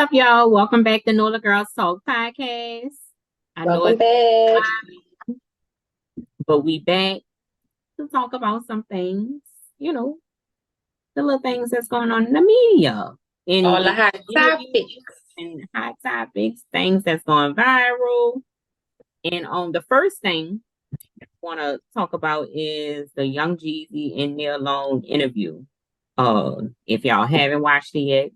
up, y'all? Welcome back to Nola Girls Talk Podcast. I know Welcome it's back. but we back to talk about some things, you know, the little things that's going on in the media, All the in hot interviews topics. and hot topics, things that's going viral. And the first thing I want to talk about is the Young Jeezy and Neil Long interview. If y'all haven't watched it yet,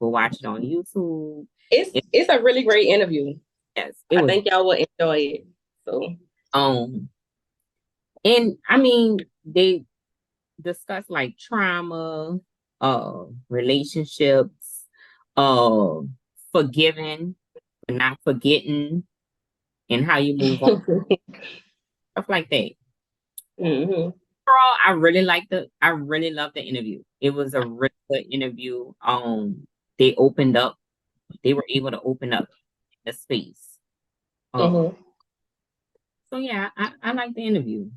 go watch it on YouTube. It's It, it's a really great interview. yes, it I was. think y'all will enjoy it. So Um, And I mean, they discuss like trauma, relationships, uh, forgiving, but not forgetting, and how you move on, stuff like that. hmm Overall, I really loved the interview. It was a really good interview. They opened up, they were able to open up the space. Uh, hmm so yeah, I like the interview.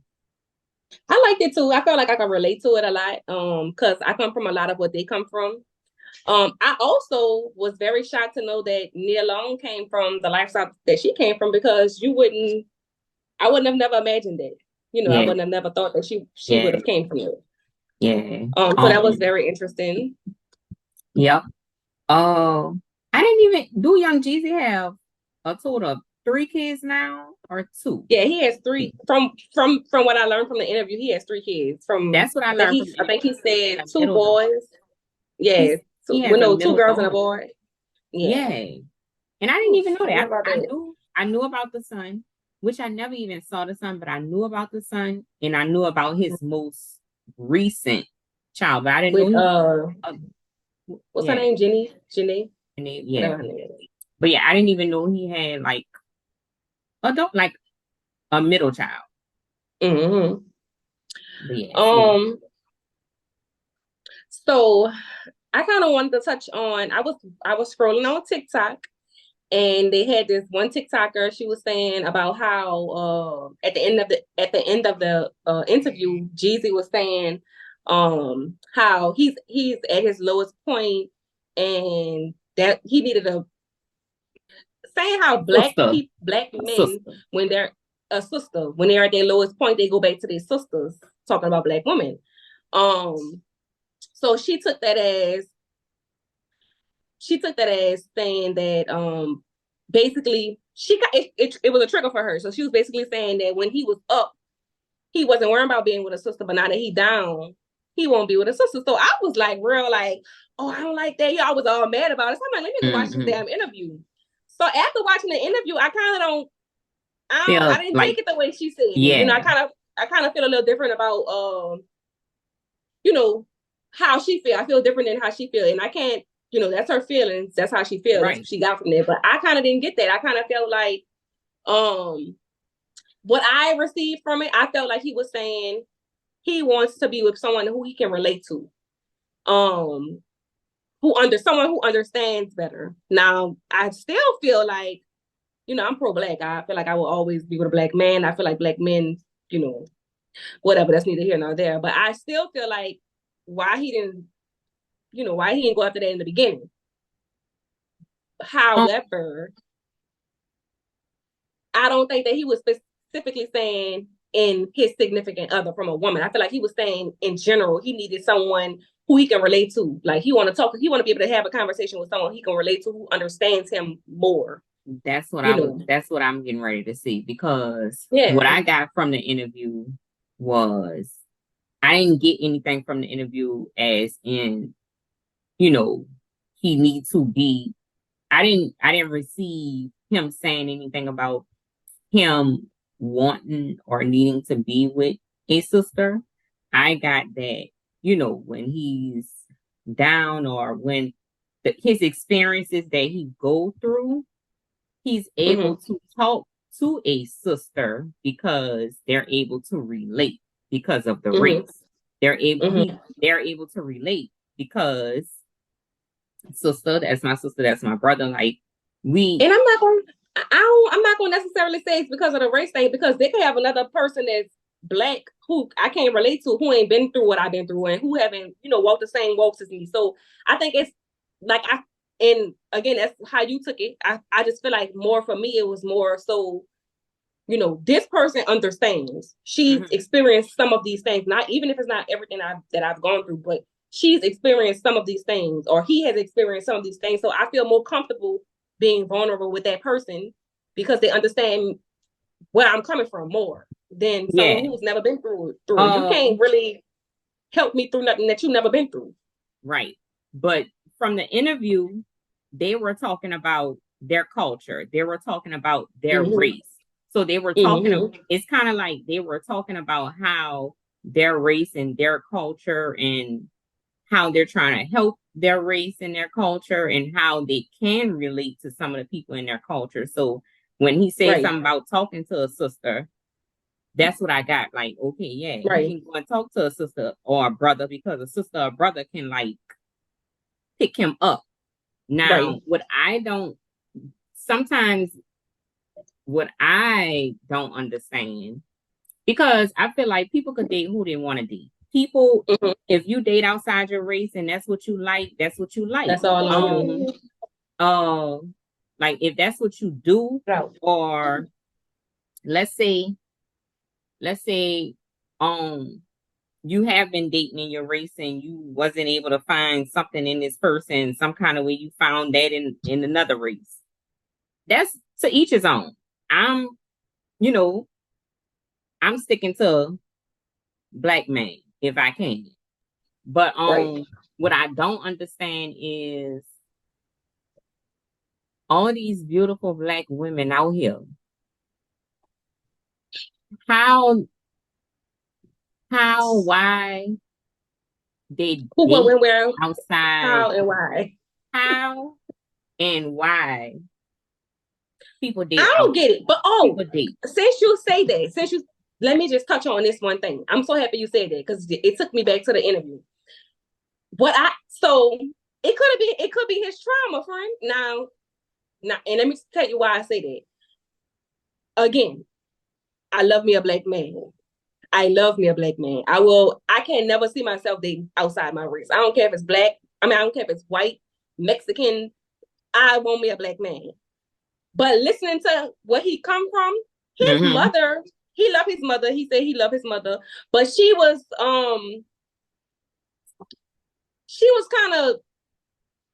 I liked it too. I felt like I could relate to it a lot. Because I come from a lot of what they come from. I also was very shocked to know that Nia Long came from the lifestyle that she came from because I wouldn't have never imagined that. I Yeah, wouldn't have never thought that she would yeah, have came from it. yeah. So that was very interesting. Yep. Oh, I didn't even do Young Jeezy have a total of three kids now or two? Yeah, he has three. From what I learned from the interview, he has three kids. That's what I learned from the I think he interview. said A two middle daughter. boys. Yeah, He so has well, a no, two middle girls and a daughter. boy. Yeah. Yeah. And I didn't Oof, even know I didn't know that. about that. I knew about the son, which I never even saw the son, but I knew about the son and I knew about his most recent child, but I didn't know With he what's her yeah. name? Jenny, Yeah. whatever her name is. But yeah, I didn't even know he had like adult like a middle child. hmm But yeah, so Um. So I kind of wanted to touch on. I was scrolling on TikTok, and they had this one TikToker. She was saying about how at the end of the interview, Jeezy was saying how he's at his lowest point, and that he needed a saying how sister. black men Sister. when they're a sister when they're at their lowest point they go back to their sisters talking about black women. Um, so she took that as saying that basically it was a trigger for her. So she was basically saying that when he was up, he wasn't worrying about being with a sister, but now that he down, he won't be with a sister. So I was like real like, oh, I don't like that. Y'all was all mad about it. So I'm like, let me go watch this Mm-hmm. damn interview. So after watching the interview, I kind of don't I Feel didn't take like it the way she said it. yeah, I kind of feel a little different about you know, how she feel. I feel different than how she feel. And I can't, that's her feelings. That's how she feels. That's right. what she got from there. But I kind of didn't get that. I kind of felt like um what I received from it, I felt like he was saying he wants to be with someone who he can relate to. Um someone who understands better. Now, I still feel like, I'm pro black. I feel like I will always be with a black man. I feel like black men, you know, whatever, that's neither here nor there. But I still feel like why he didn't, why he didn't go after that in the beginning. Um, However, I don't think that he was specifically saying in his significant other from a woman. I feel like he was saying in general he needed someone who he can relate to. Like he want to be able to have a conversation with someone he can relate to who understands him more. You know. that's what I'm getting ready to see because what Yeah. I got from the interview was I didn't get anything from the interview as in, you know, he needs to be I didn't receive him saying anything about him wanting or needing to be with his sister. I got that, when he's down or when his experiences that he go through, he's able Mm-hmm. to talk to a sister because they're able to relate because of the Mm-hmm. race. They're able Mm-hmm. they're able to relate because sister, that's my sister, that's my brother. Like we And I'm not going to necessarily say it's because of the race thing because they could have another person that's black who I can't relate to who ain't been through what I've been through and who haven't walked the same walks as me. So I think it's like and again, that's how you took it. I just feel like more for me, it was more so, this person understands. She's Mm-hmm. experienced some of these things, not even if it's not everything that I've gone through, but she's experienced some of these things, or he has experienced some of these things. So I feel more comfortable being vulnerable with that person because they understand where I'm coming from more than someone Yeah. who's never been through it. You can't Um, really help me through nothing that you've never been through. right. But from the interview, they were talking about their culture. They were talking about their Mm-hmm. race. So they were talking Mm-hmm. it's kind of like they were talking about how their race and their culture and how they're trying to help their race and their culture and how they can relate to some of the people in their culture. So when he said Right. something about talking to a sister, that's what I got. Like, okay, yeah, he Right. can go and talk to a sister or a brother because a sister or brother can like pick him up. Now, Right. sometimes what I don't understand, because I feel like people could date who they want to date. People, Mm-hmm. if you date outside your race and that's what you like, that's what you like. That's all on you. Uh, like if that's what you do, Right. or let's say, let's say, um, you have been dating in your race and you wasn't able to find something in this person, some kind of way you found that in another race. That's to each his own. I'm, you know, I'm sticking to black man if I can. But Right. what I don't understand is all these beautiful black women out here. How why they Who, what, date when, where, outside? how, and why. How and why people date I out? don't get it. But People date. since you say that, let me just touch on this one thing. I'm so happy you said that because it took me back to the interview. So it could be his trauma, friend. Now, and let me tell you why I say that. Again, I love me a black man. I love me a black man. I can never see myself dating outside my race. I don't care if it's black. I mean, I don't care if it's white, Mexican. I want me a black man. But listening to where he come from, his Mm-hmm. mother, he loved his mother. He said he loved his mother, but she was kind of,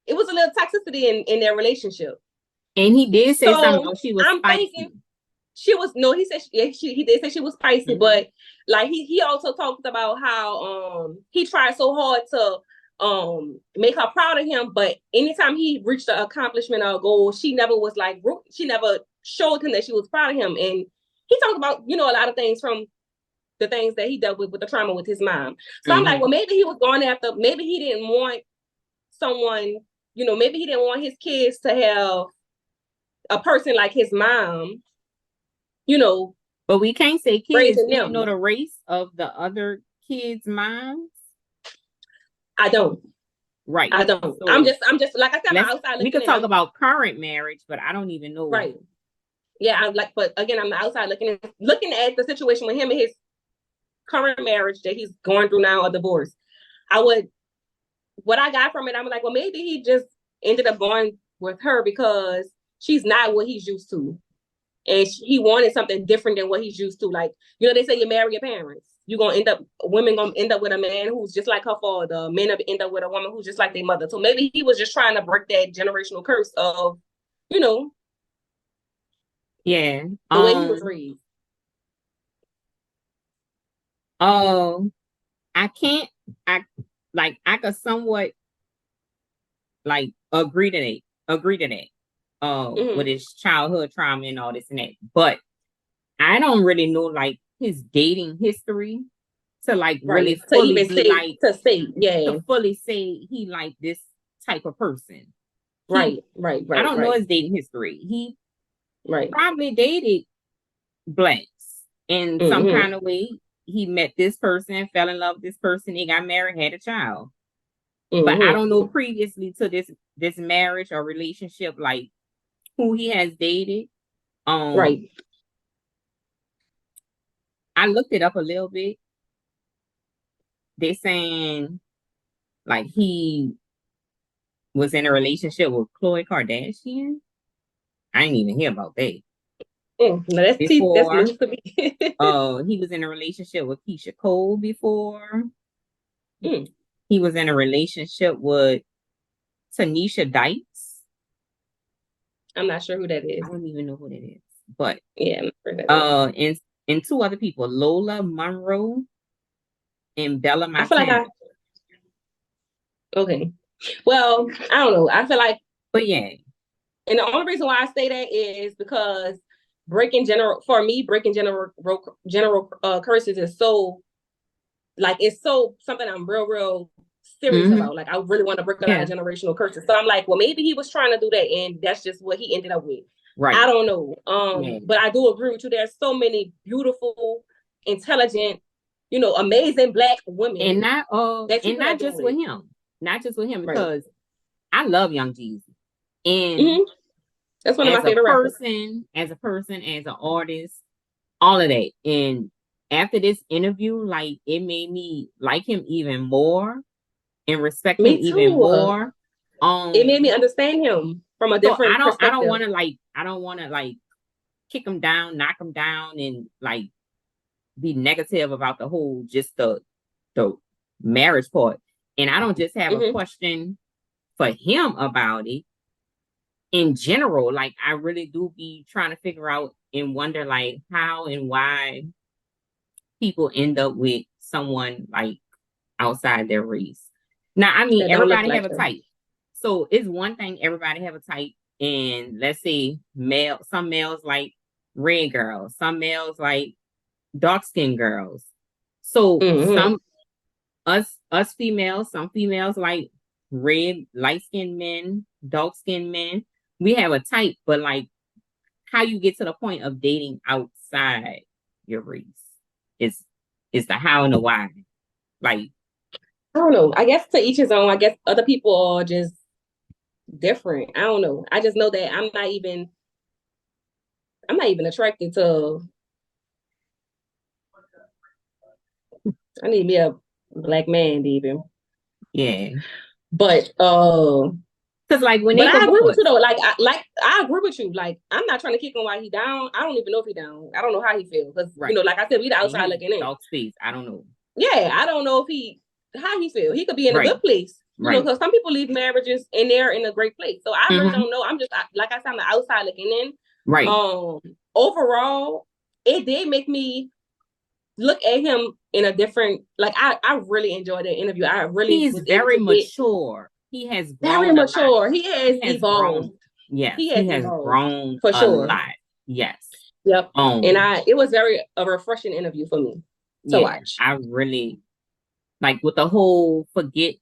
it was a little toxicity in their relationship. And he did say something So about she was I'm thinking spicy. she was no. He said he did say she was spicy, Mm-hmm. but like he also talked about how he tried so hard to make her proud of him, but anytime he reached an accomplishment or a goal, she never was like she never showed him that she was proud of him. And he talked about a lot of things from the things that he dealt with the trauma with his mom. So I'm like, Mm-hmm. well, maybe he was going after, maybe he didn't want someone, maybe he didn't want his kids to have a person like his mom, you know, But we can't say kids. raising Do you know them. the race of the other kids' moms? I don't. Right. I don't. So I'm just like I said, I'm let's outside we looking could in. talk about current marriage, but I don't even know. Right. Yeah, I'm like, but again, I'm outside looking at the situation with him and his current marriage that he's going through now, a divorce. I would, what I got from it, I'm like, well, maybe he just ended up going with her because she's not what he's used to, and he wanted something different than what he's used to. Like, they say you marry your parents. You're gonna end up, women gonna end up with a man who's just like her father. Men end up with a woman who's just like their mother. So maybe he was just trying to break that generational curse of, you know, Yeah. the way he was raised. Oh, I can't. I I could somewhat like agree to that. Agree to that. With Mm-hmm. his childhood trauma and all this and that, but I don't really know like his dating history to like Right. really To fully even be say, like to say, to yeah. fully say he like this type of person. He Right, right, I right, don't know right, his dating history. He right. probably dated blacks in some Mm-hmm. kind of way. He met this person, fell in love with this person, they got married, had a child. But I don't know Mm-hmm. previously to this marriage or relationship like who he has dated. Um Right. I looked it up a little bit. They saying like was in a relationship with Khloe Kardashian. I didn't even hear about that. No, that's Before, news to me. he was in a relationship with Keisha Cole before. Mm, He was in a relationship with Tanisha Dykes. I'm not sure who that I is. don't even know who that is. But Yeah, I'm not sure who that is. and two other people, Lola Monroe and Bella I feel like Montana. okay. Well, I don't know. I feel like, But yeah. and the only reason why I say that is because breaking general curses is so like it's so something I'm real serious Mm-hmm. about. Like I really want to break a lot Yeah. of generational curses. So I'm like, well, maybe he was trying to do that, and that's just what he ended up with. Right. I don't know. Yeah. But I do agree with you. There's so many beautiful, intelligent, amazing Black women that you And could not have been just with with. him. Not just with him, Right. because I love Young Jeezy. And Mm-hmm. That's one of my as a favorite rappers. person, as an artist, all of that. And after this interview, like it made me like him even more and respect him Me even too. more. It made me Um, understand him from a so different I don't perspective. want to like kick him down, knock him down, and like be negative about the whole just the marriage part. And I don't just have a Mm-hmm. question for him about it in general. Like I really do be trying to figure out and wonder like how and why people end up with someone like outside their race. Now, I mean, That don't look everybody have like a them. type. So it's one thing everybody have a type, and let's say some males like red girls, some males like dark skinned girls. So Mm-hmm. us females, some females like red, light skinned men, dark skinned men. We have a type, but like how you get to the point of dating outside your race is the how and the why. Like, I don't know. I guess to each his own. I guess other people are just different. I don't know. I just know that I'm not even attracted to. I need me a Black man, even. yeah. But Cause like when but they I agree with you divorce, though. I agree with you. Like I'm not trying to kick him while he down. I don't even know if he down. I don't know how he feels because right. like I said, we the And outside he's looking in. dog space. I don't know. Yeah, I don't know if how he feel. He could be in a Right. good place. Right. Because some people leave marriages and they're in a great place. So I really Mm-hmm. don't know. I'm just like I said, I'm the outside looking in. Right. Overall, it did make me look at him in a different like I really enjoyed the interview. I really He's was able very to get mature. He has very grown a lot. mature. He has He has evolved. grown. Yes, He has he has evolved grown for a sure. lot. Yes. Yep. And Um, it was very a refreshing interview for me to yeah, watch. I really like with the whole forgiving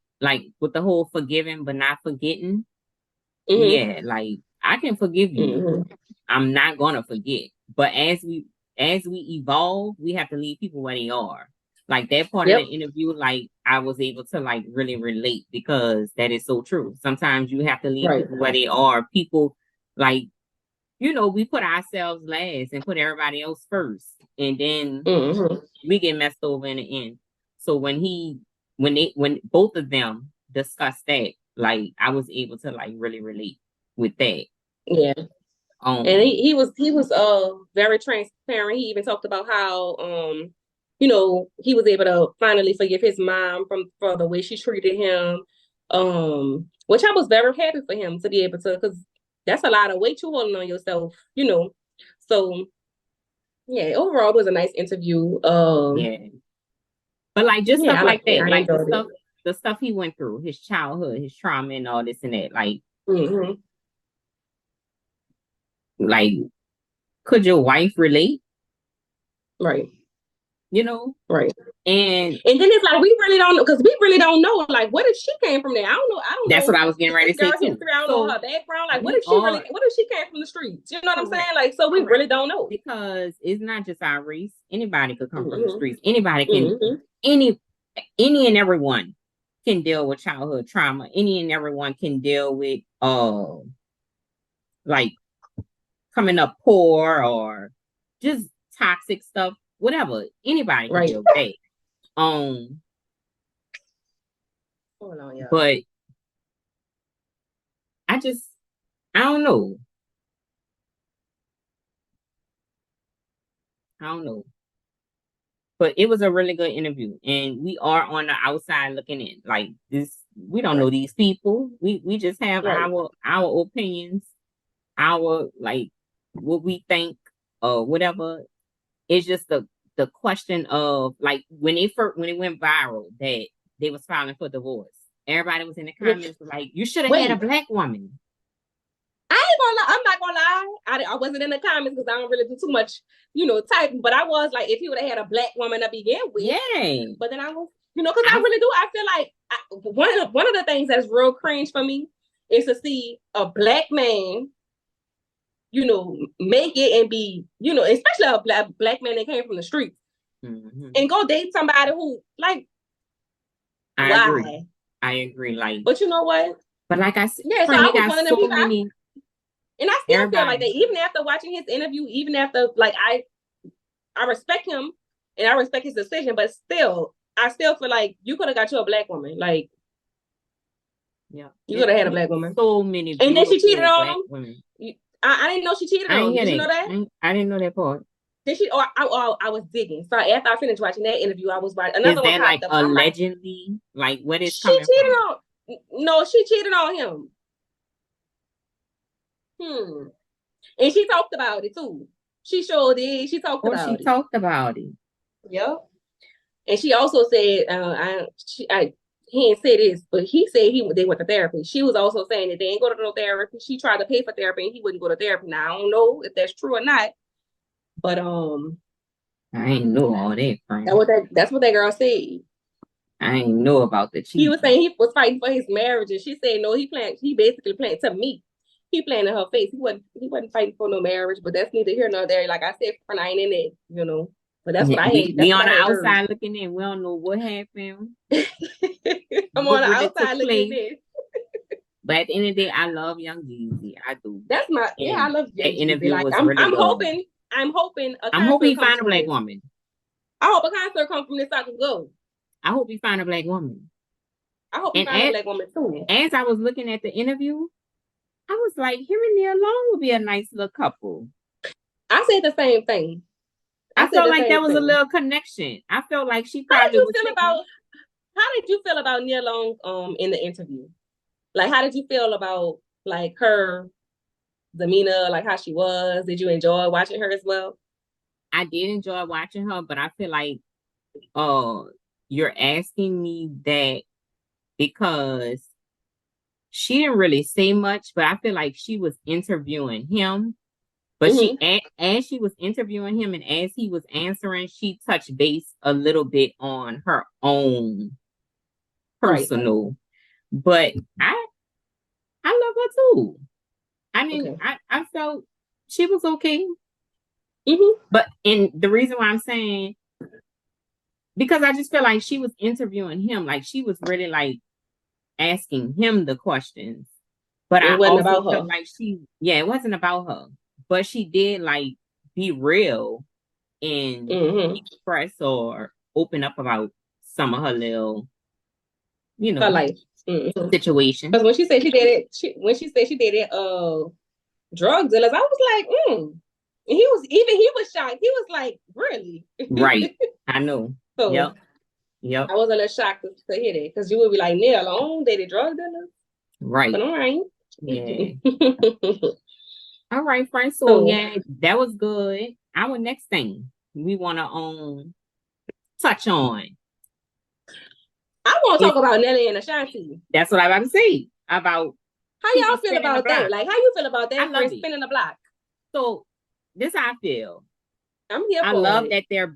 but not forgetting. Mm-hmm. Yeah, like I can forgive you. Mm-hmm. I'm not gonna forget. But as we evolve, we have to leave people where they are. Like that part of the Yep. interview, like I was able to like really relate because that is so true. Sometimes you have to leave Right. people where they are. People like, we put ourselves last and put everybody else first. And then Mm-hmm. we get messed over in the end. So when both of them discussed that, like I was able to like really relate with that. Yeah. And Um, he was very transparent. He even talked about how he was able to finally forgive his mom for the way she treated him. Which I was very happy for him to be able to because that's a lot of weight you holding on yourself. So yeah, overall it was a nice interview. yeah. But like just Yeah, stuff I like liked it. that, I like enjoyed it. the stuff he went through, his childhood, his trauma and all this and that. Hmm. Like could your wife relate? Right. You know? Right. And And then it's like we really don't know because we really don't know like where did she came from there. I don't know. I don't that's what know I was getting ready this to say girl too. history. I don't know So her background. Like we are what if she came from the streets? You know what I'm saying? correct. Like so we Correct. really don't know. Because it's not just our race. Anybody could come from the Hmm. streets. Anybody can Hmm. any any and everyone can deal with childhood trauma. Any and everyone can deal with like coming up poor or just toxic stuff, whatever. Anybody can Right. deal with that. Um, Hold on, y'all. but I don't know. I don't know. But it was a really good interview, and we are on the outside looking in. Like this, we don't Right. know these people. We just have Right. our opinions, our like what we think or whatever. It's just the question of like when it went viral that they was filing for divorce. Everybody was in the Which comments like, you should have had a wait, black woman. I ain't gonna lie. I'm not gonna lie. I wasn't in the comments because I don't really do too much, typing. But I was like, if he would have had a black woman to begin with. Yeah. But then I was, because I I really do. I feel like one of the things that's real cringe for me is to see a black man, make it and be, especially a black man that came from the streets mhm. and go date somebody who like I agree. why? I agree. Like, But you know what? but like I said, Yeah, so friend, I they was got one of them so people. many And I still feel like that, everybody. even after watching his interview, even after like I respect him and I respect his decision, but still, I still feel like you could have got you a black woman. Like Yeah. you could have had a It's black woman. so many And then she cheated beautiful on black him. women. I didn't know she cheated I on ain't him. hear Did you know that. that? I didn't know that part. Did she? Or I was digging. So after I finished watching that interview, I was watching Is another one that like popped up. So I'm like, allegedly? Like what is she coming cheated from? on. No, she cheated on him. Hmm. And she talked about it too. She sure did. She talked Or she about it. talked about it. Yep. And she also said, he didn't say this, but he said they went to therapy. She was also saying that they ain't go to no therapy. She tried to pay for therapy and he wouldn't go to therapy. Now I don't know if that's true or not, but I ain't know all that, friend. that's what that girl said. I ain't know about the He was cheating. saying he was fighting for his marriage, and she said no. He basically planned to me. He planned in her face. He wasn't fighting for no marriage, but that's neither here nor there. Like I said, friend, I ain't in it. But that's what I had. We That's what on I the had heard. outside looking in. We don't know what happened, I'm on what the really took outside looking at place. this. But at the end of the day, I love Young Jeezy. I do. That's my yeah. I And love that Young Jeezy. interview Like was I'm really I'm good. hoping I'm hoping a I'm hoping concert he comes find a from black this. woman. I hope a concert comes from this so I can go. I hope he find a black woman. I hope he And find a black woman too. as I was looking at the interview, I was like, him and Nia Long would be a nice little couple. I said the same thing. I I said felt the like there same was a thing. little connection. I felt like she How did probably you would feel take me. about How did you feel about Nia Long in the interview? Like how did you feel about like her demeanor, like how she was? Did you enjoy watching her as well? I did enjoy watching her, but I feel like uh you're asking me that because she didn't really say much, but I feel like she was interviewing him. But Mm-hmm. as she was interviewing him and as he was answering, she touched base a little bit on her own Right. personal. But I love her too. I mean, Okay. I felt she was okay. Mm-hmm. But in the reason why I'm saying because I just feel like she was interviewing him, like she was really like asking him the questions. But It I wasn't also about felt her. like yeah, it wasn't about her, but she did like be real and Mm-hmm. express or open up about some of her little, you Her know, life. Mm-hmm. situations. Because when she said she did it, when she said she did it, drug dealers, I was like, And he was shocked. He was like, really? Right. I know. So Yep. Yep. I was a little shocked to hear that because you would be like, Neil alone dated drug dealers. But Right. all right. Yeah. All right, Frank. So So yeah, that was good. Our next thing we want to touch on I want to is talk about Nelly and Ashanti. that's what I'm about to say about How people y'all feel spinning the about that? block. Like, how you feel about I that for love it. spinning the block? So this how I feel. I'm here I for love it. that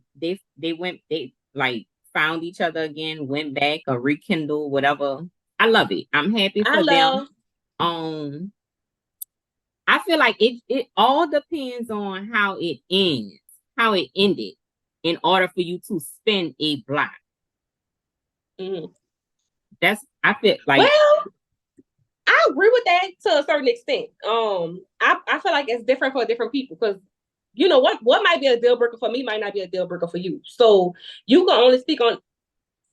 they like found each other again, went back or rekindled, whatever. I love it. I'm happy I for them. love. Um, I feel like it all depends on how it ends, how it ended, in order for you to spin a block. Mhm. That's I feel like Well, I agree with that to a certain extent. I feel like it's different for different people because what might be a deal breaker for me might not be a deal breaker for you. So you can only speak on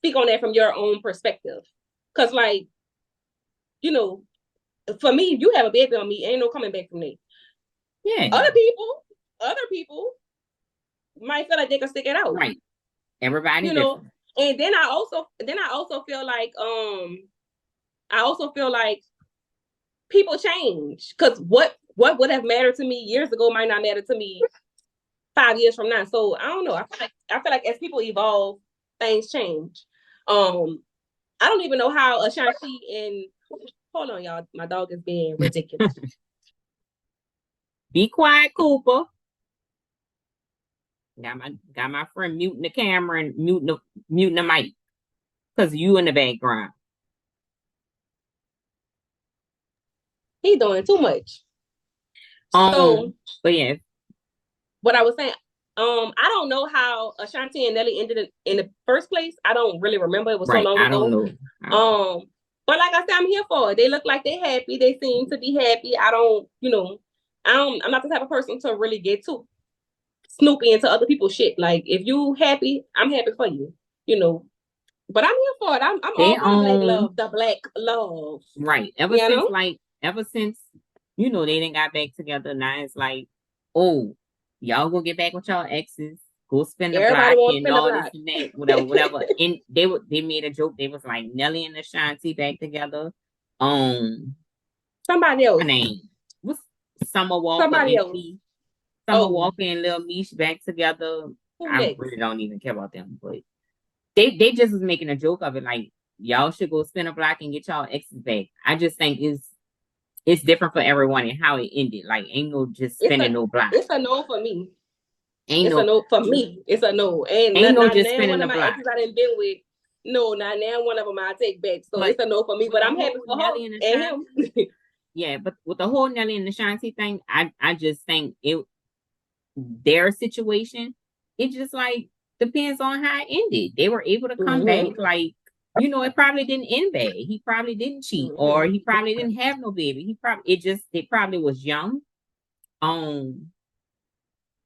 that from your own perspective. Cause like, you know, for me, if you have a baby on me, ain't no coming back from me. Yeah. Other people might feel like they can stick it out. Right. Everybody You know. different. And then I also feel like people change, because what would have mattered to me years ago might not matter to me 5 years from now. So I don't know. I feel like as people evolve, things change. I don't even know how Ashanti and hold on, y'all. My dog is being ridiculous. Be quiet, Cooper. Got my friend muting the camera and muting the mic because you in the background. He's doing too much. So, but yeah, what I was saying, I don't know how Ashanti and Nelly ended in the first place. I don't really remember. It was so right. long I don't ago. know. But like I said, I'm here for it. They look like they're happy. They seem to be happy. I'm not the type of person to really get too snoopy into other people's shit. Like, if you happy, I'm happy for you. You know. But I'm here for it. I'm They all for the black own love. The black love. right. Ever since they didn't got back together. Now it's like, oh, y'all go get back with y'all exes. Go spin the Everybody block wants to and spin the all this block. and that, whatever. And they made a joke. They was like Nelly and Ashanti back together. Somebody Her else. name what's Summer Walker Somebody and else. me. Summer Oh, Walker and Lil Meesh back together. who I next? really don't even care about them, but they just was making a joke of it, like y'all should go spin a block and get y'all exes back. I just think it's different for everyone and how it ended. Like ain't no just It's spinning a no block. it's a no for me. Ain't It's a no no for me. It's a no. And ain't not, no not just now spinning one the of my block. exes I didn't been with. No, not now one of them I take back. So But it's a no for me. with But the I'm happy whole for her Nelly and and Ashanti, him. yeah, but with the whole Nelly and Ashanti thing, I just think their situation, it just like depends on how it ended. They were able to come back, Mm-hmm. like it probably didn't end bad. He probably didn't cheat, or Mm-hmm. he probably didn't have no baby. They probably was young, um,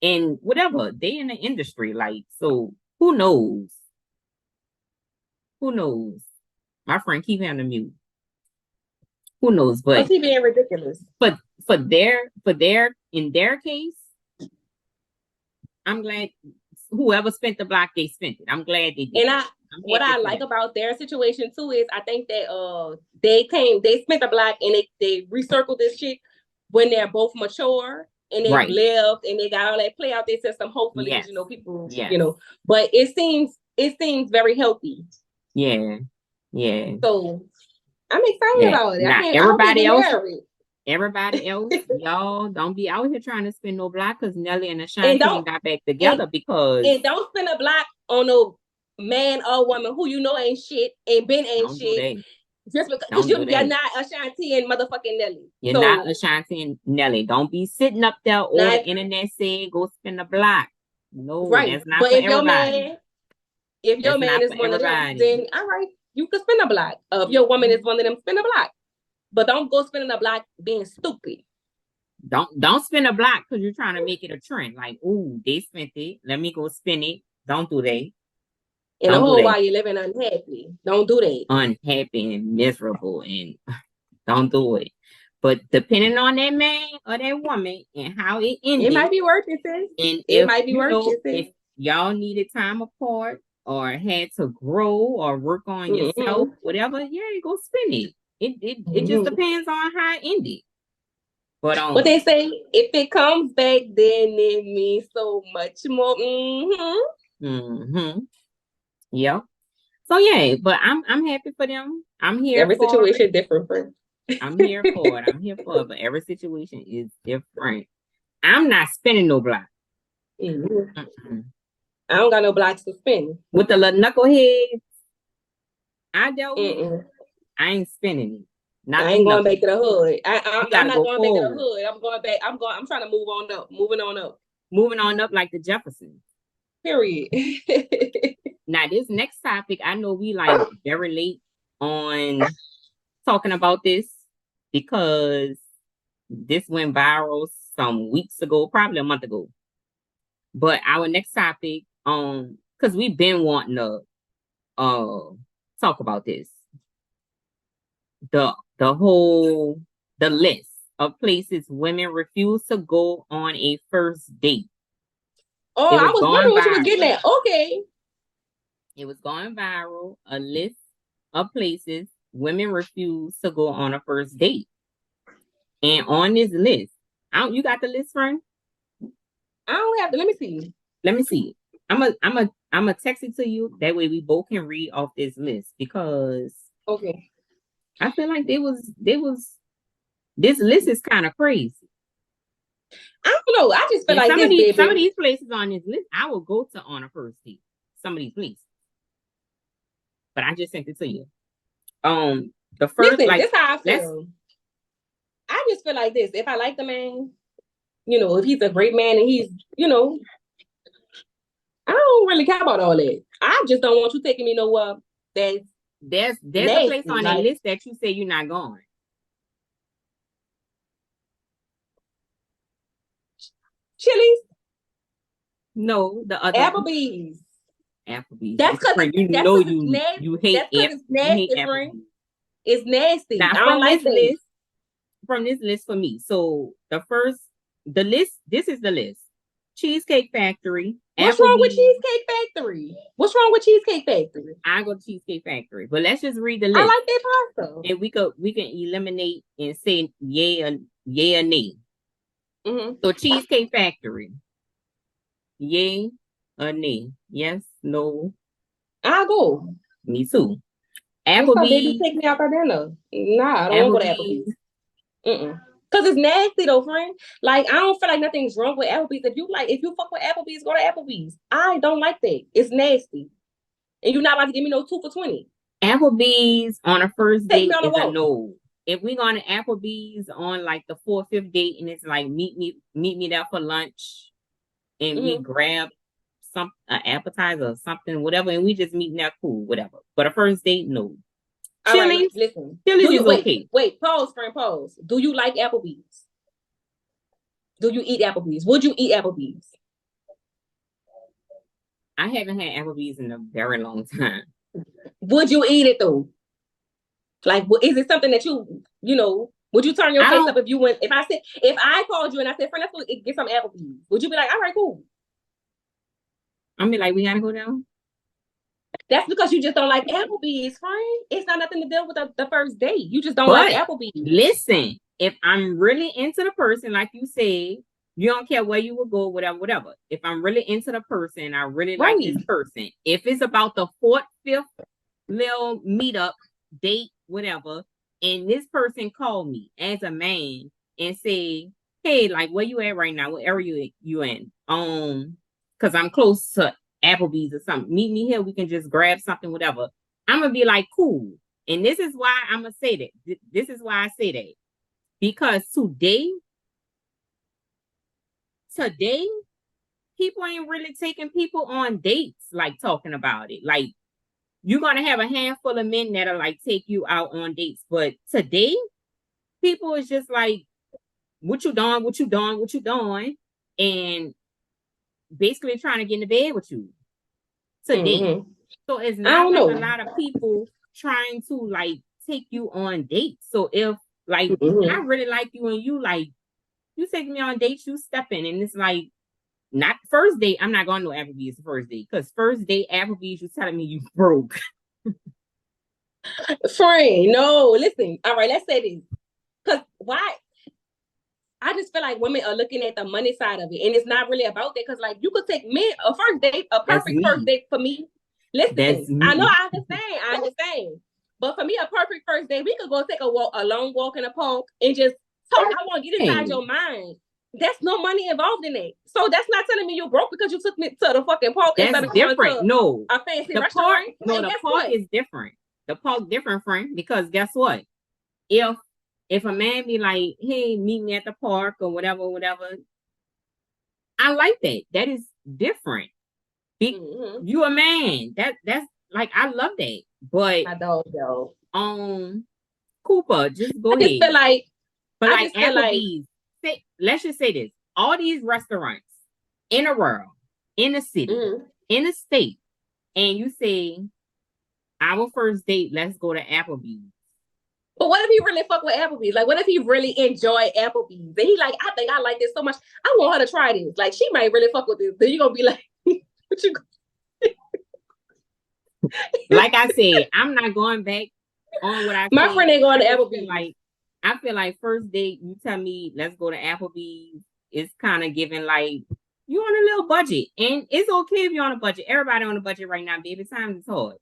and whatever. They in the industry, like so. Who knows? Who knows? My friend, keep him on mute. Who knows? Cause But he being ridiculous. but for their in their case, I'm glad whoever spent the block, they spent it. I'm glad they did And that. I'm what happy I for like them. about their situation too is I think that they spent the block and they recircled this shit when they're both mature and they've Right. lived and they got all that play out their system, hopefully, because Yes. people, Yes. but it seems very healthy. Yeah. Yeah. So I'm excited Yeah. about it. Now I hope they get married. everybody else, y'all don't be out here trying to spin no block because Nelly and And Ashanti don't ain't got back and, together because and don't spend a block on no man or woman who you know ain't shit and been ain't don't do shit. that. Just because Don't do you're that. not Ashanti and motherfucking Nelly. You're not So Ashanti and Nelly. Don't be sitting up there or the now, internet saying go spin a block. No, right. that's not But for everybody. if your That's man not is for one of them, everybody. then all right, you can spin a block. If your woman is one of them, spin a block. But don't go spinning a block being stupid. Don't spin a block because you're trying to make it a trend. Like, ooh, they spent it. Let me go spin it. Don't do that. And the Don't do whole that. while you're living unhappy. Don't do that. Unhappy and miserable and don't do it. But depending on that man or that woman and how it It ended, might be worth it, sis. and It might be worth it, if sis. y'all needed time apart or had to grow or work on yourself, Mm-hmm. whatever, yeah, go spin it. It just Mm-hmm. depends on how it ended. But But they say if it comes back, then it means so much more. Mm-hmm. mm-hmm. Yep. So yeah, but I'm happy for them. I'm here Every for it. situation different, friend. I'm here for it. I'm here for it. But every situation is different. I'm not spinning no block. Mm-hmm. Mm-mm. I don't got no blocks to spin. With the little knuckleheads I dealt with, Mm-mm. I ain't spinning it. I Not them ain't going back knuckles. to the hood. We I'm gotta not go going back to the forward. hood. I'm going back. I'm trying to move on up. Moving on up. Moving on up like the Jeffersons. Period. Now this next topic, I know we like very late on talking about this because this went viral some weeks ago, probably a month ago. But our next topic, because we've been wanting to talk about this. The whole the list of places women refuse to go on a first date. Oh, It I was was going wondering what you was getting viral. at. Okay. It was going viral. A list of places women refuse to go on a first date. And on this list, you got the list, friend? I don't have to. Let me see. Let me see. I'm a text it to you. That way we both can read off this list because Okay. I feel like this list is kind of crazy. I don't know. I just feel And like this, some of baby. these places on this list, I will go to on a first date. Some of these places, but I just sent it to you. The first, Listen, like, this how I let's. feel. I just feel like this. If I like the man, if he's a great man and he's, I don't really care about all that. I just don't want you taking me nowhere that's There's a place nasty. on that Like list that you say you're not going. Chili's, No, the other one, Applebee's. Applebee's. That's because Friend, you that's know because it's nasty. you hate That's because it's nasty, friend. Applebee's. It's nasty. Now I don't like that. from this list for me. So the list. This is the list: Cheesecake Factory, What's wrong with Applebee's. Cheesecake Factory? What's wrong with Cheesecake Factory? I go to Cheesecake Factory, but let's just read the I list, like their pasta. and we can eliminate and say yay or nay. Mm-hmm. So Cheesecake Factory, yay or nay? Yes, no, I'll go. me too. What's up, baby? Applebee's, Take me out for dinner. Nah, I don't want to go to Applebee's. Applebee's. Mm-mm. Cause it's nasty though, friend. Like I don't feel like nothing's wrong with Applebee's. If you fuck with Applebee's, go to Applebee's. I don't like that. It's nasty, and you're not about to give me no 2 for $20. Applebee's on a first Take me date on a is a walk. no. If we going to Applebee's on like the fourth, fifth date, and it's like meet me there for lunch, and we Mm-hmm. grab some an appetizer or something, whatever, and we just meeting there, cool, whatever. But a first date, no. All right, Chili's, listen. Chili's Do you is okay. wait? Pause, friend. Pause. Do you like Applebee's? Do you eat Applebee's? Would you eat Applebee's? I haven't had Applebee's in a very long time. Would you eat it though? Like, is it something that would you turn your I face don't. up if I called you and I said, friend, let's go get some Applebee's? Would you be like, all right, cool? I mean, like we gotta go down. That's because you just don't like Applebee's, friend. It's not nothing to do with the first date. You just don't like But Applebee's. listen, if I'm really into the person, like you said, you don't care where you will go, whatever, whatever. If I'm really into the person, I really like this Right. person. If it's about the fourth, fifth little meetup, date, whatever, and this person called me as a man and say, "Hey, like where you at right now? What area you in? Because I'm close to Applebee's or something. Meet me here. We can just grab something, whatever." I'm gonna be like, cool. And this is why I'm gonna say that. This is why I say that because today, people ain't really taking people on dates, like talking about it. Like you're gonna have a handful of men that'll like take you out on dates, but today, people is just like, what you doing? What you doing? What you doing? And basically trying to get in the bed with you today. Mm-hmm. So it's I not don't like a know. lot of people trying to like take you on dates. So if like I Mm-hmm. really like you and you take me on dates, you step in and it's like not first date. I'm not going to Applebee's the first date because first date Applebee's you telling me you broke. Friend, no, listen. All right, let's say this. Because why? I just feel like women are looking at the money side of it, and it's not really about that. Because like you could take me a first date, a That's perfect first me. date for me. That's Listen, I know me. I understand. But for me, a perfect first date, we could go take a long walk in a park and just talk. I want to get inside Hey, your mind. There's no money involved in it. So that's not telling me you're broke because you took me to the fucking park that's instead of going different. to No, a fancy the park. restaurant. No, And the guess park what? is different. The park different, friend. Because guess what? If if a man be like, "Hey, meet me at the park" or whatever, whatever, I like that. That is different. Mm-hmm. You a man. That's like I love that. But My dog, though. Cooper, just go I just feel ahead. like But I like just feel like Applebee's, let's just say this: all these restaurants in a world, in a city, mm-hmm. in a state, and you say our first date, let's go to Applebee's. But what if he really fuck with Applebee's? Like, what if he really enjoy Applebee's? And he like, I think I like this so much. I want her to try this. Like, she might really fuck with this. Then you gonna be like, what you? Like I said, I'm not going back on what I My said. friend ain't going I to just feel Applebee's. like first date, you tell me let's go to Applebee's. It's kind of giving like you on a little budget, and it's okay if you're on a budget. Everybody on a budget right now, baby. Times is hard.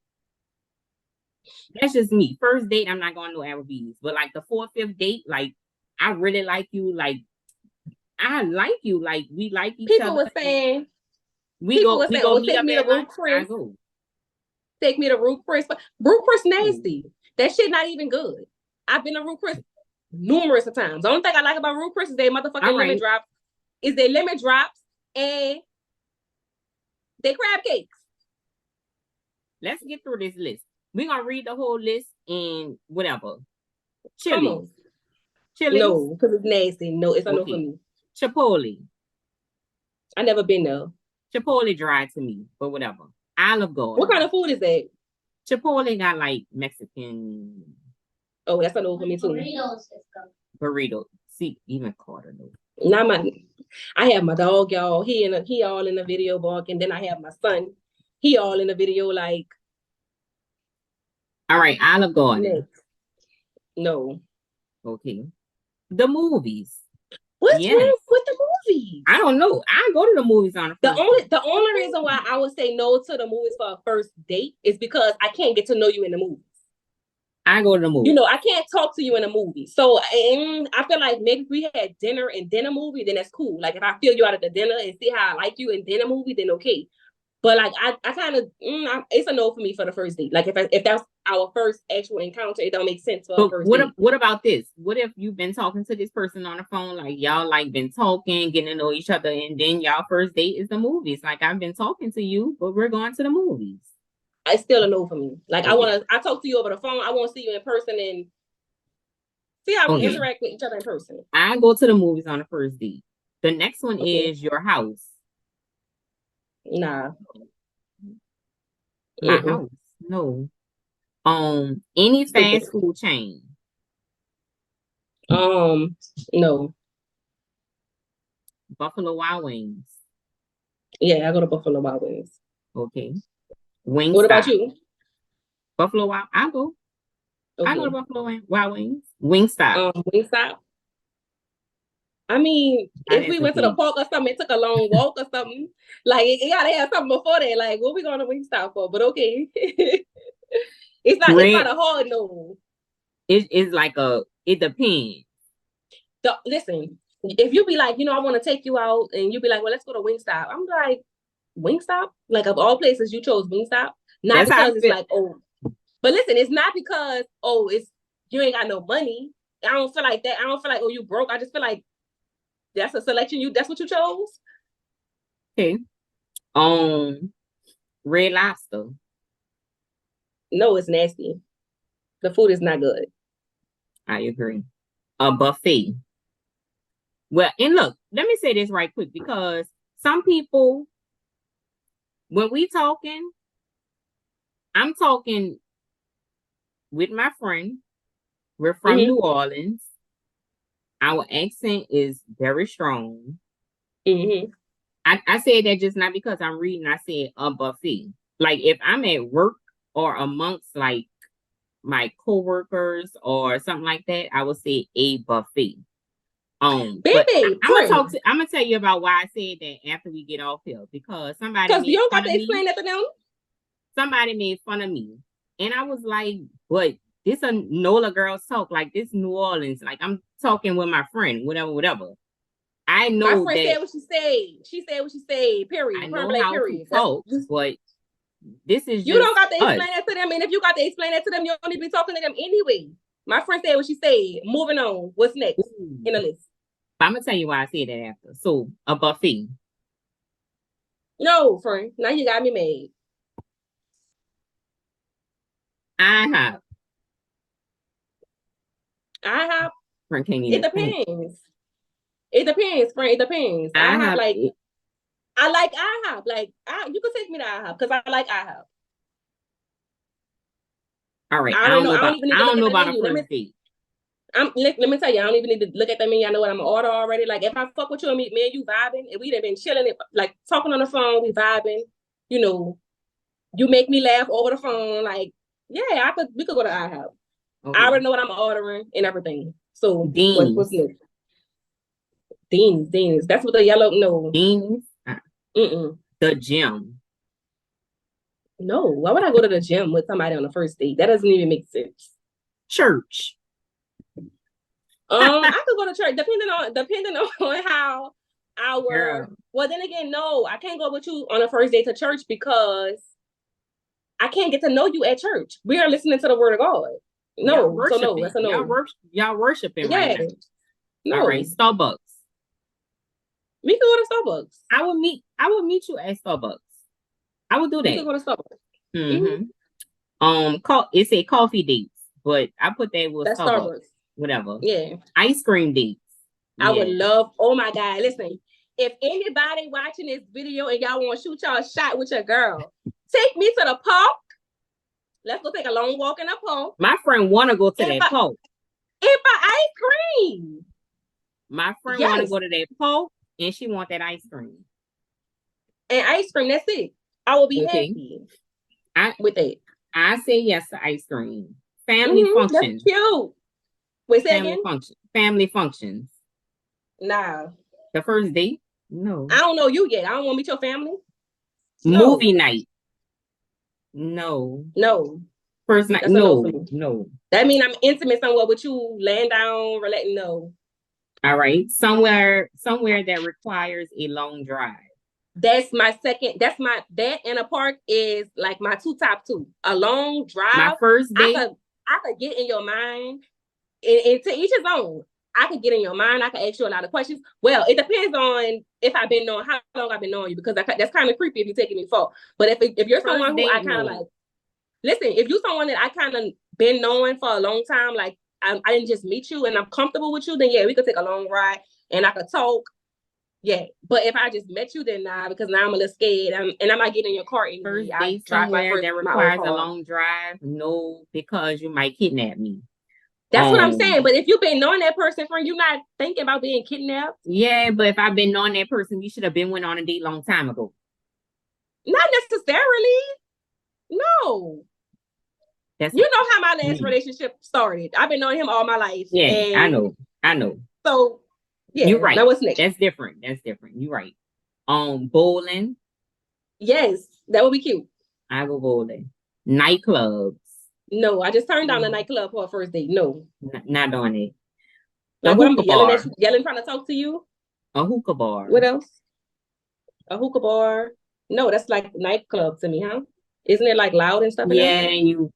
That's just me. First date, I'm not going to Applebee's, but like the fourth, fifth date, like I really like you. Like I like you. Like we like each People other. were saying, We go oh, meet take up me to at Ruth lunch. I Chris. go. Take me to Ruth Chris. But Ruth Chris Oh, nasty. That shit not even good. I've been to Ruth Chris numerous of times. The only thing I like about Ruth Chris is their all motherfucking lemon right. drops. Is their lemon drops and they crab cakes. Let's get through this list. We're gonna read the whole list and whatever. Come Chili's. on. Chili's. No, because it's nasty. No, it's a no for Okay. me. Chipotle. I never been there. Chipotle dry to me, but whatever. Olive What kind Garden. of food is that? Chipotle got like Mexican Oh, that's a no for me too. burrito. See, even Carter knows. Not my. I have my dog, y'all. He all in the video barking. Then I have my son. He all in the video like. All right, Olive Garden. Next. No. Okay. The movies. What's Yes. wrong with the movies? I don't know. I go to the movies on the only reason why I would say no to the movies for a first date is because I can't get to know you in the movies. I go to the movies. You know, I can't talk to you in a movie. So I feel like maybe if we had dinner and dinner movie, then that's cool. Like if I feel you out at the dinner and see how I like you in dinner movie, then okay. But like I kind of it's a no for me for the first date. Like if that's our first actual encounter, it don't make sense for a first date. What about this? What if you've been talking to this person on the phone, like y'all like been talking, getting to know each other, and then y'all first date is the movies? Like I've been talking to you, but we're going to the movies. It's still a no for me. Like Okay. I talk to you over the phone. I want to see you in person and see how we interact with each other in person. I go to the movies on the first date. The next one is your house. Nah. My house. No. Any fast food chain. No. Buffalo Wild Wings. Yeah, I go to Buffalo Wild Wings. Okay. Wingstop. What about you? Buffalo Wild. I go. Okay. I go to Buffalo Wild Wings. Wingstop. Wingstop. I mean, if we went to the park or something, it took a long walk or something. Like it gotta have something before that. Like, what we going to Wingstop for? But okay. It's not a hard no. It's like it depends. Listen, if you be like, I want to take you out, and you be like, well, let's go to Wingstop. I'm like, Wingstop? Like of all places, you chose Wingstop? Not because it's like, oh. But listen, it's not because, oh, it's you ain't got no money. I don't feel like that. I don't feel like, oh, you broke. I just feel like that's a selection. That's what you chose. Okay. Red Lobster. No, it's nasty. The food is not good. I agree. A buffet. Well, and look, let me say this right quick because some people, when we talking, I'm talking with my friend. We're from New Orleans. Our accent is very strong. I said that just not because I'm reading. I said a buffet. Like if I'm at work or amongst like my coworkers or something like that, I would say a buffet. Baby, I'm gonna tell you about why I said that after we get off here because somebody you don't got to explain that to them. Somebody made fun of me, and I was like, "But this a NOLA girls talk like this New Orleans. Like I'm talking with my friend, whatever." I know my friend said what she said. She said what she said. Period. I know how to talk, but this is you don't got to explain that to them. And if you got to explain that to them, you don't need to be talking to them anyway. My friend said what she said. Moving on. What's next in the list? I'm gonna tell you why I said that after. So a buffet. No, friend. Now you got me mad. IHOP. Friend can't even. It depends. It depends, friend. It depends. IHOP, like I like IHOP. Like you can take me to IHOP because I like IHOP. All right. I don't know about a first date. Let me tell you, I don't even need to look at that menu. I know what I'm gonna order already. Like if I fuck with you and me and you vibing, and we done been chilling, like talking on the phone, we vibing. You know, you make me laugh over the phone. Like, yeah, we could go to IHOP. I Okay. already know what I'm ordering and everything. So what's Dean's. next? Dean's. That's what the yellow. No. Dean's. Mm-mm. The gym. No. Why would I go to the gym with somebody on the first date? That doesn't even make sense. Church. I could go to church depending on how our. Girl. Well, then again, no, I can't go with you on a first date to church because I can't get to know you at church. We are listening to the word of God. Y'all No, so no, worshiping. that's a no. Y'all worshiping right Yeah, now. All right. no. Starbucks. We could go to Starbucks. I would meet you at Starbucks. I would do We that. could go to Starbucks. Mm-hmm. Mm-hmm. It's a coffee dates, but I put that with That's Starbucks. Starbucks. Whatever. Yeah. Ice cream dates. I would Yeah. love, oh my God, listen, if anybody watching this video and y'all want to shoot y'all a shot with your girl, take me to the park. Let's go take a long walk in the park. My friend wanna go to And that park. for ice cream. My friend wanna Yes. go to that park and she want that ice cream. And ice cream, that's it. I will be Okay. happy with it. I say yes to ice cream. Family functions. That's cute. Wait, say Family again? function. Family functions. Nah. The first date? No. I don't know you yet. I don't want to meet your family. No. Movie night? No. No. First night? That's a no for No. me. No. That means I'm intimate somewhere with you, laying down, relaxing. No. All right. Somewhere that requires a long drive. That's my second. That in a park is like my top two. A long drive. My first date. I could get in your mind, and to each his own. I could get in your mind. I could ask you a lot of questions. Well, it depends on if I've been knowing how long I've been knowing you, because that's kind of creepy if you're taking me for. But if you're First someone who date, I kind of no. like, listen, if you're someone that I kind of been knowing for a long time, like I didn't just meet you and I'm comfortable with you, then yeah, we could take a long ride and I could talk. Yeah, but if I just met you, then nah, because now I'm a little scared. I might get in your car anyway. First I date drive somewhere that my own requires a car. long drive? No, because you might kidnap me. That's what I'm saying. But if you've been knowing that person, friend, you're not thinking about being kidnapped. Yeah, but if I've been knowing that person, you should have been went on a date long time ago. Not necessarily. No. That's You know how my last relationship started. I've been knowing him all my life. Yeah, and I know. So yeah, you're right. Now what's next? That's different. You're right. Bowling. Yes, that would be cute. I go bowling. Nightclubs. No, I just turned down the nightclub for a first date. No. Not doing it. Like what, I'm yelling at you, yelling, trying to talk to you? A hookah bar. What else? A hookah bar. No, that's like nightclub to me, huh? Isn't it like loud and stuff? Yeah, and you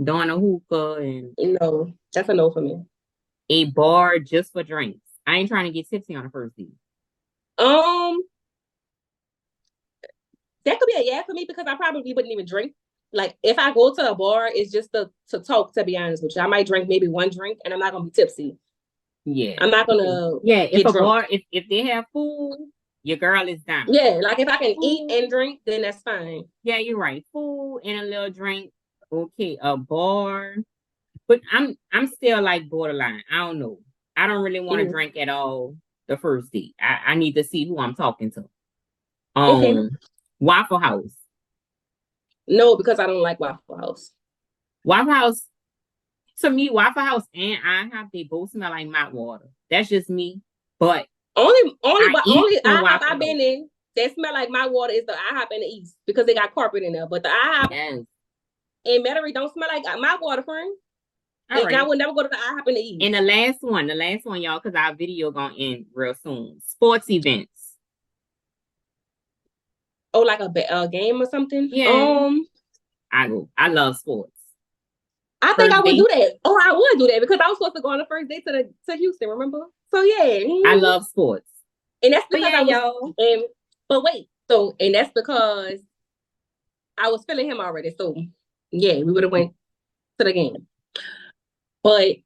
doing a hookah and no, that's a no for me. A bar just for drinks. I ain't trying to get tipsy on the first date. That could be a yeah for me because I probably wouldn't even drink. Like if I go to a bar, it's just to talk, to be honest with you. I might drink maybe one drink and I'm not gonna be tipsy. Yeah. I'm not gonna if a drunk. bar, if they have food, your girl is down. Yeah, like if I can eat and drink, then that's fine. Yeah, you're right. Food and a little drink. Okay, a bar. But I'm still like borderline. I don't know. I don't really want to drink at all the first date. I need to see who I'm talking to. Okay. Waffle House. No, because I don't like Waffle House. Waffle House, to me, Waffle House and IHOP, they both smell like mouth water. That's just me. But only IHOP I've been House. in that smell like my water is the IHOP in the East because they got carpet in there. But the IHOP in Metairie don't smell like my water, friend. All right. I would never go to the IHOP in the East. And the last one, y'all, because our video gonna end real soon. Sports events. Oh, like a game or something? Yeah. I love sports. I think I would do that. Oh, I would do that because I was supposed to go on the first date to Houston, remember? So yeah. I love sports. And that's because and that's because I was feeling him already. So yeah, we would have went to the game. But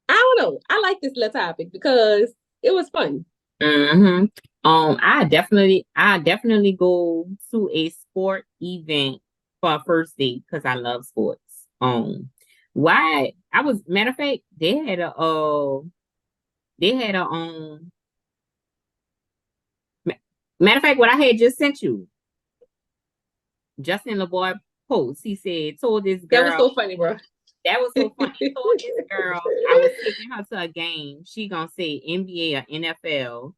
I don't know. I like this little topic because it was fun. Mm-hmm. I definitely go to a sport event for a first date because I love sports. Why? I was matter of fact, they had a matter of fact, what I had just sent you, Justin LeBoy post. He said, told this That was girl, so funny, bro. that was so funny. Told this girl I was taking her to a game. She gonna say NBA or NFL.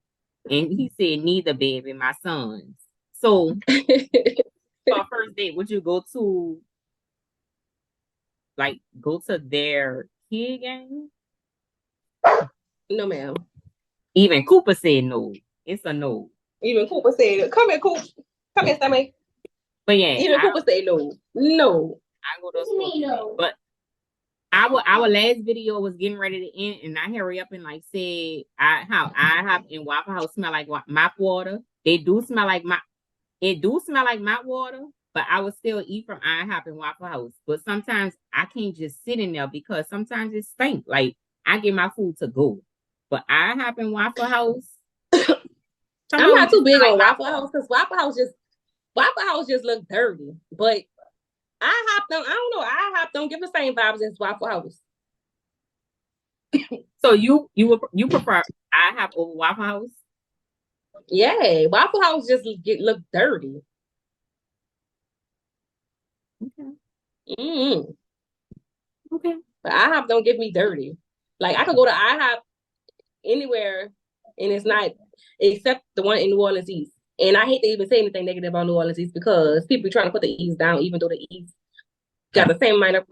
And he said, neither, baby, my sons. So for a first date, would you go to their kid game? No, ma'am. Even Cooper said no. It's a no. Even Cooper said, "Come here, Coop. Come here, Sammy." But yeah, Even Cooper said, "No, no." I go to school. No. But our last video was getting ready to end, and I hurry up and like said, how IHOP and Waffle House smell like mop water. They do smell like my. It do smell like mop water, but I would still eat from IHOP and Waffle House. But sometimes I can't just sit in there because sometimes it stinks. Like I get my food to go, but IHOP and Waffle House. I'm not too big on Waffle House because Waffle House just look dirty. But IHOP don't. I don't know. IHOP don't give the same vibes as Waffle House. So you prefer IHOP over Waffle House? Yeah, Waffle House just look dirty. Okay. Mm-hmm. Okay. But IHOP don't give me dirty. Like I could go to IHOP anywhere and it's not except the one in New Orleans East. And I hate to even say anything negative about New Orleans East because people be trying to put the East down, even though the East got the same amount of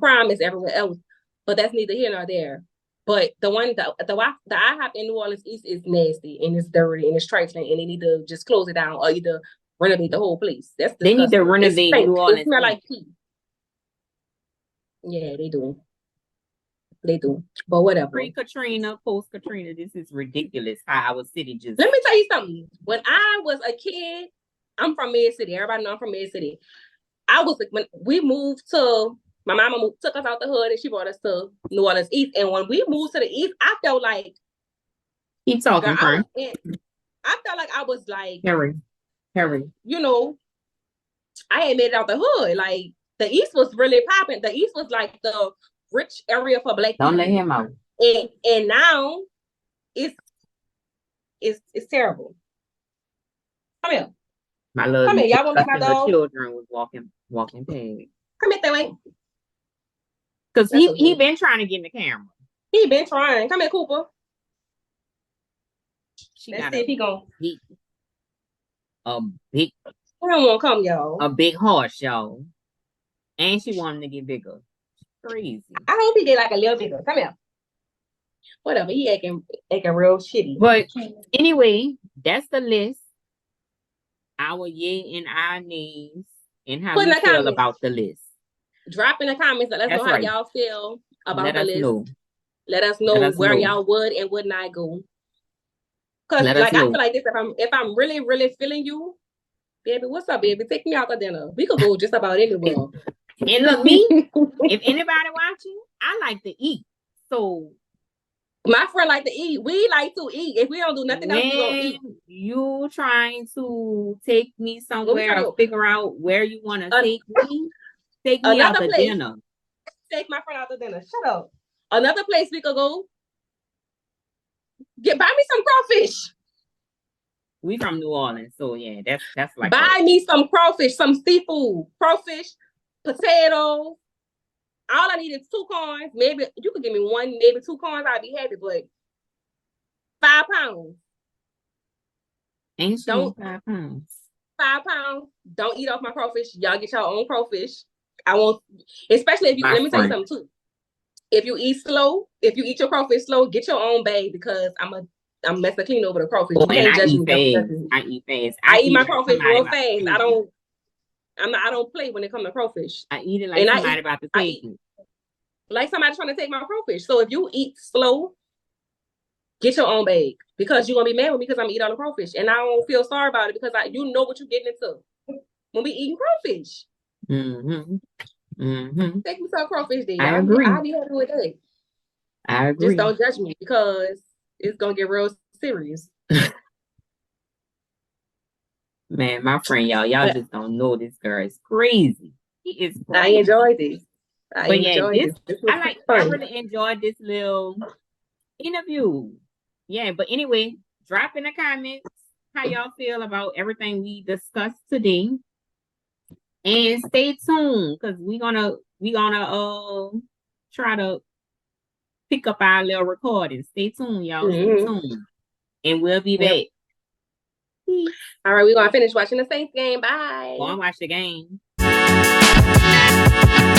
crime as everywhere else. But that's neither here nor there. But the IHOP in New Orleans East is nasty and it's dirty and it's trifling and they need to just close it down or either renovate the whole place. That's disgusting. They need to renovate New Orleans. It smell like pee. Yeah, they do. They do. But whatever. Pre-Katrina, post-Katrina, this is ridiculous how our city just... Let me tell you something. When I was a kid, I'm from Mid City. Everybody know I'm from Mid City. When we moved to, my mama took us out the hood and she brought us to New Orleans East. And when we moved to the East, I felt like... Keep talking, girl, I felt like I was like... Harry. You know, I had made it out the hood. Like, the East was really popping. The East was like the rich area for Black people. Don't let him out. And now it's terrible. Come here. My little come here. Y'all want to my dog? Children was walking past. Come here, that way. Because he been trying to get in the camera. He been trying. Come here, Cooper. Let's see if he gonna beat a big. He don't want to come, y'all. A big horse, y'all. And she wanted to get bigger. Crazy. I hope he get like a little bigger. Come here. Whatever. He acting real shitty. But anyway, that's the list. Our yay and our nays and how we feel about the list. Drop in the comments. Let us know how y'all feel about the list. Let us know where y'all would and would not go. Because like I feel like this, if I'm really, really feeling you, baby, what's up, baby? Take me out to dinner. We could go just about anywhere. And look, me, if anybody watching, I like to eat. So my friend like to eat. We like to eat. If we don't do nothing else, we gonna eat. You trying to take me somewhere or figure out where you want to take me? Take me out to dinner. Take my friend out to dinner. Shut up. Another place we could go. Buy me some crawfish. We from New Orleans, so yeah, that's like. Buy me some crawfish, some seafood, crawfish, potatoes. All I need is 2 coins. Maybe you could give me 1, maybe 2 coins. I'd be happy, but 5 pounds. Ain't she 5 pounds? 5 pounds. Don't eat off my crawfish. Y'all get your own crawfish. I won't, especially if you. Let me tell you something too. If you eat slow, if you eat your crawfish slow, get your own bag because I'm messing clean over the crawfish. Oh, and I eat fast. I eat my crawfish real fast. I don't play when it comes to crawfish. I eat it like somebody about to take it. Like somebody trying to take my crawfish. So if you eat slow, get your own bag because you're gonna be mad with me because I'm eating all the crawfish, and I don't feel sorry about it because you know what you're getting into when we eating crawfish. Take me some crawfish, then. I agree. I'll be happy with that. I agree. Just don't judge me because it's gonna get real serious. Man, my friend, y'all just don't know this girl is crazy. He is crazy. I enjoy this. I But yeah, enjoyed this this. This was I fun. really enjoyed this little interview. Yeah, but anyway, drop in the comments how y'all feel about everything we discussed today. And stay tuned because we gonna try to pick up our little recording. Stay tuned, y'all. Stay Mm-hmm. tuned. And we'll be Yep. back. Peace. All right, we're gonna finish watching the Saints game. Go Bye. and watch the game.